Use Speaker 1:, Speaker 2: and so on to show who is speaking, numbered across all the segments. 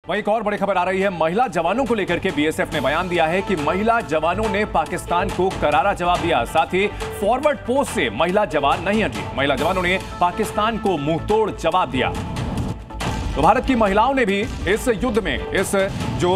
Speaker 1: वहीं एक और बड़ी खबर आ रही है महिला जवानों को लेकर के। बीएसएफ ने बयान दिया है कि महिला जवानों ने पाकिस्तान को करारा जवाब दिया। साथ ही फॉरवर्ड पोस्ट से महिला जवान नहीं हटी। महिला जवानों ने पाकिस्तान को मुंहतोड़ जवाब दिया। तो भारत की महिलाओं ने भी इस युद्ध में, इस जो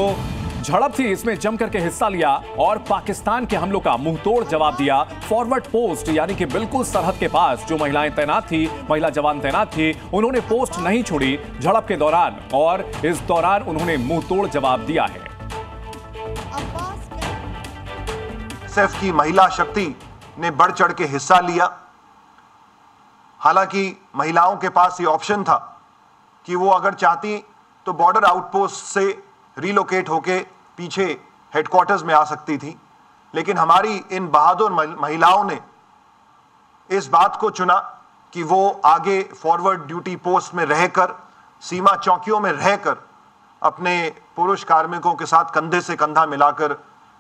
Speaker 1: झड़प थी, इसमें जम करके हिस्सा लिया और पाकिस्तान के हमलों का मुंहतोड़ जवाब दिया। फॉरवर्ड पोस्ट यानी कि बिल्कुल सरहद के पास जो महिलाएं तैनात थी, महिला जवान तैनात थी, उन्होंने पोस्ट नहीं छोड़ी झड़प के दौरान, और इस दौरान उन्होंने मुंहतोड़ जवाब दिया है।
Speaker 2: बीएसएफ की महिला शक्ति ने बढ़ चढ़ के हिस्सा लिया। हालांकि महिलाओं के पास ये ऑप्शन था कि वो अगर चाहती तो बॉर्डर आउटपोस्ट से रिलोकेट होके पीछे हेडक्वार्टर्स में आ सकती थी, लेकिन हमारी इन बहादुर महिलाओं ने इस बात को चुना कि वो आगे फॉरवर्ड ड्यूटी पोस्ट में रहकर, सीमा चौकियों में रहकर अपने पुरुष कार्मिकों के साथ कंधे से कंधा मिलाकर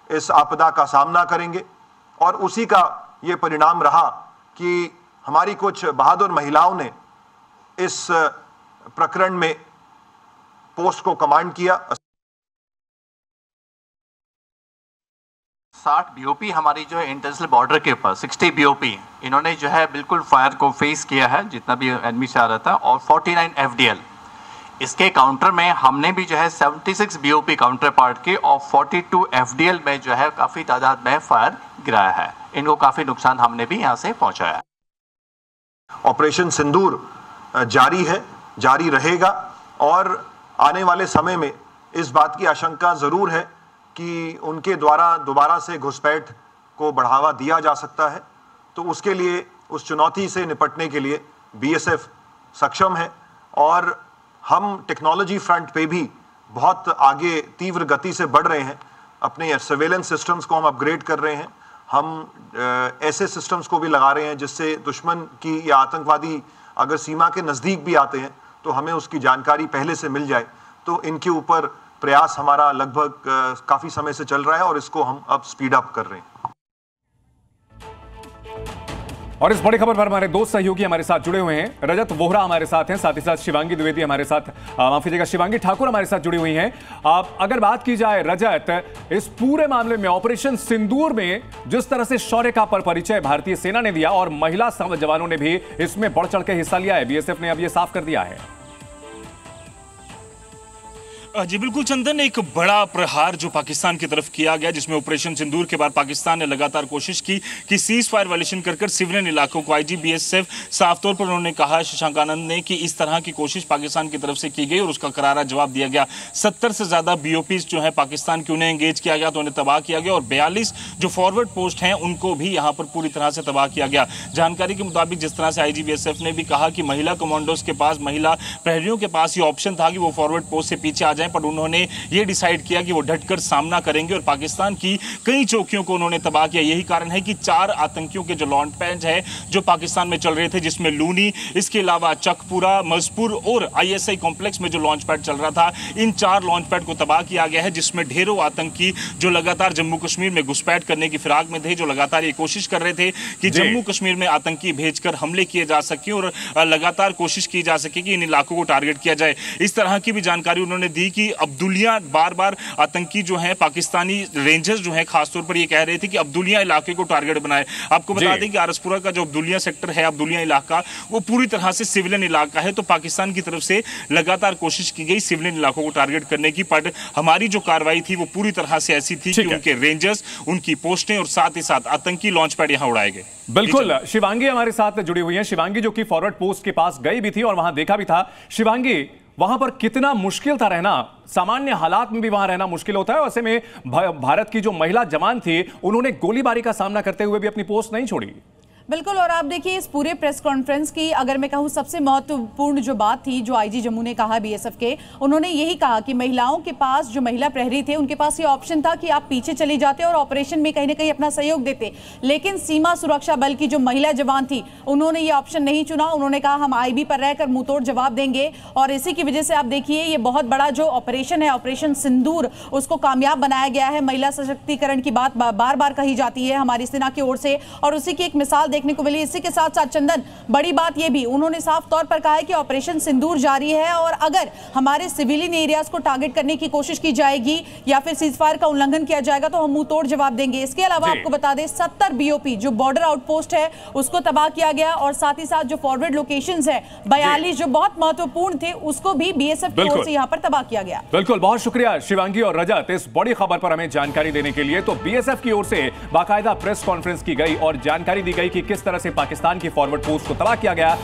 Speaker 2: इस आपदा का सामना करेंगे। और उसी का ये परिणाम रहा कि हमारी कुछ बहादुर महिलाओं ने इस प्रकरण में पोस्ट को कमांड किया।
Speaker 3: 60 बीओपी हमारी जो है इंटरनेशनल बॉर्डर के ऊपर 60 बीओपी इन्होंने जो है बिल्कुल फायर को फेस किया है जितना भी एनिमी से आ रहा था, और 49 एफडीएल। इसके काउंटर में हमने भी जो है 76 बीओपी काउंटर पार्ट के और 42 एफडीएल में जो है काफ़ी तादाद में फायर गिराया है। इनको काफ़ी नुकसान हमने भी यहाँ से पहुँचाया है।
Speaker 2: ऑपरेशन सिंदूर जारी है, जारी रहेगा, और आने वाले समय में इस बात की आशंका ज़रूर है कि उनके द्वारा दोबारा से घुसपैठ को बढ़ावा दिया जा सकता है। तो उसके लिए, उस चुनौती से निपटने के लिए बीएसएफ सक्षम है, और हम टेक्नोलॉजी फ्रंट पे भी बहुत आगे तीव्र गति से बढ़ रहे हैं। अपने सर्वेलेंस सिस्टम्स को हम अपग्रेड कर रहे हैं। हम ऐसे सिस्टम्स को भी लगा रहे हैं जिससे दुश्मन की या आतंकवादी अगर सीमा के नज़दीक भी आते हैं तो हमें उसकी जानकारी पहले से मिल जाए। तो इनके ऊपर प्रयास हमारा लगभग काफी समय से चल रहा है और इसको हम अब स्पीड अप कर रहे हैं।
Speaker 1: और इस बड़ी खबर पर हमारे दो सहयोगी हमारे साथ जुड़े हुए हैं। रजत वोहरा हमारे साथ हैं, साथ ही साथ शिवांगी द्विवेदी हमारे साथ, माफ कीजिएगा, शिवांगी ठाकुर हमारे साथ जुड़ी हुई हैं। अगर बात की जाए रजत, इस पूरे मामले में ऑपरेशन सिंदूर में जिस तरह से शौर्य का परिचय भारतीय सेना ने दिया और महिला जवानों ने भी इसमें बढ़ चढ़ के हिस्सा लिया है, बीएसएफ ने अब यह साफ कर दिया है।
Speaker 4: जी बिल्कुल चंदन, एक बड़ा प्रहार जो पाकिस्तान की तरफ किया गया, जिसमें ऑपरेशन सिंदूर के बाद पाकिस्तान ने लगातार कोशिश की कि सीज फायर वायलेशन कर सिविलियन इलाकों को, आईजी बीएसएफ साफ तौर पर उन्होंने कहा, शशांक आनंद ने, कि इस तरह की कोशिश पाकिस्तान की तरफ से की गई और उसका करारा जवाब दिया गया। 70 से ज्यादा बीओपीज जो है पाकिस्तान की, उन्हें एंगेज किया गया तो उन्हें तबाह किया गया, और 42 जो फॉरवर्ड पोस्ट हैं उनको भी यहाँ पर पूरी तरह से तबाह किया गया। जानकारी के मुताबिक जिस तरह से आईजी बीएसएफ ने भी कहा कि महिला कमांडोज के पास, महिला प्रहरियों के पास ये ऑप्शन था कि वो फॉरवर्ड पोस्ट से पीछे आ जाएं, पर उन्होंने ये डिसाइड किया कि वो डटकर सामना करेंगे और पाकिस्तान की कई चौकियों को उन्होंने तबाह किया। यही कारण है कि 4 आतंकियों के जो लॉन्च पैड है जो पाकिस्तान में चल रहे थे, जिसमें लूनी, इसके अलावा चकपुरा, मजपुर और आईएसआई कॉम्प्लेक्स में जो लॉन्च पैड चल रहा था, इन 4 लॉन्च पैड को तबाह किया गया है, जिसमें ढेरों आतंकी जो लगातार जम्मू कश्मीर में घुसपैठ करने की फिराक में थे, जो लगातार ये कोशिश कर रहे थे कि जम्मू कश्मीर में आतंकी भेजकर हमले किए जा सके और लगातार कोशिश की जा सके कि इन इलाकों को टारगेट किया जाए। इस तरह की भी जानकारी उन्होंने दी कि अब्दुलिया, बार बार आतंकी जो है, पाकिस्तानी रेंजर्स जो है खासतौर पर ये कह रहे थे कि अब्दुलिया इलाके को टारगेट बनाए। आपको बता दें कि आरसपुरा का जो अब्दुलिया सेक्टर है, अब्दुलिया इलाका, वो पूरी तरह से सिविलियन इलाका है। तो पाकिस्तान की तरफ से लगातार कोशिश की गई सिविलियन इलाकों को टारगेट करने की, पर हमारी जो कार्रवाई थी वो पूरी तरह से ऐसी थी कि उनके रेंजर्स, उनकी पोस्टें और साथ ही साथ आतंकी लॉन्च पैड यहां उड़ाए गए।
Speaker 1: बिल्कुल, शिवांगी हमारे साथ जुड़ी हुई है। शिवांगी जो कि फॉरवर्ड पोस्ट के पास गई भी थी और वहां देखा भी था। शिवांगी, वहां पर कितना मुश्किल था रहना? सामान्य हालात में भी वहां रहना मुश्किल होता है, ऐसे में भारत की जो महिला जवान थी उन्होंने गोलीबारी का सामना करते हुए भी अपनी पोस्ट नहीं छोड़ी।
Speaker 5: बिल्कुल, और आप देखिए इस पूरे प्रेस कॉन्फ्रेंस की अगर मैं कहूँ सबसे महत्वपूर्ण जो बात थी, जो आईजी जम्मू ने कहा बीएसएफ के, उन्होंने यही कहा कि महिलाओं के पास, जो महिला प्रहरी थे उनके पास ये ऑप्शन था कि आप पीछे चली जाते और ऑपरेशन में कहीं ना कहीं अपना सहयोग देते, लेकिन सीमा सुरक्षा बल की जो महिला जवान थी उन्होंने ये ऑप्शन नहीं चुना। उन्होंने कहा हम आईबी पर रहकर मुंहतोड़ जवाब देंगे, और इसी की वजह से आप देखिए ये बहुत बड़ा जो ऑपरेशन है, ऑपरेशन सिंदूर, उसको कामयाब बनाया गया है। महिला सशक्तिकरण की बात बार बार कही जाती है हमारी सेना की ओर से, और उसी की एक मिसाल देखने को मिली। इसी के साथ साथ चंदन, बड़ी बात यह भी उन्होंने साफ तौर पर कहा है कि ऑपरेशन सिंदूर जारी है और अगर हमारे सिविलियन एरियाज को टारगेट करने की कोशिश की जाएगी या फिर सीजफायर का उल्लंघन किया जाएगा तो हम मुंह तोड़ जवाब देंगे। इसके अलावा आपको बता दें 70 बीओपी जो बॉर्डर आउटपोस्ट है उसको तबाह किया गया और साथ ही साथ जो फॉरवर्ड लोकेशंस है 42 जो बहुत महत्वपूर्ण थे उसको भी बीएसएफ की ओर से यहां पर तबाह किया गया।
Speaker 1: बिल्कुल, बहुत शुक्रिया शिवांगी और रजत इस बड़ी खबर पर हमें जानकारी देने के लिए। तो बीएसएफ की ओर से बाकायदा प्रेस कॉन्फ्रेंस की गई और जानकारी दी गई कि किस तरह से पाकिस्तान की फॉरवर्ड पोस्ट को तबाह किया गया।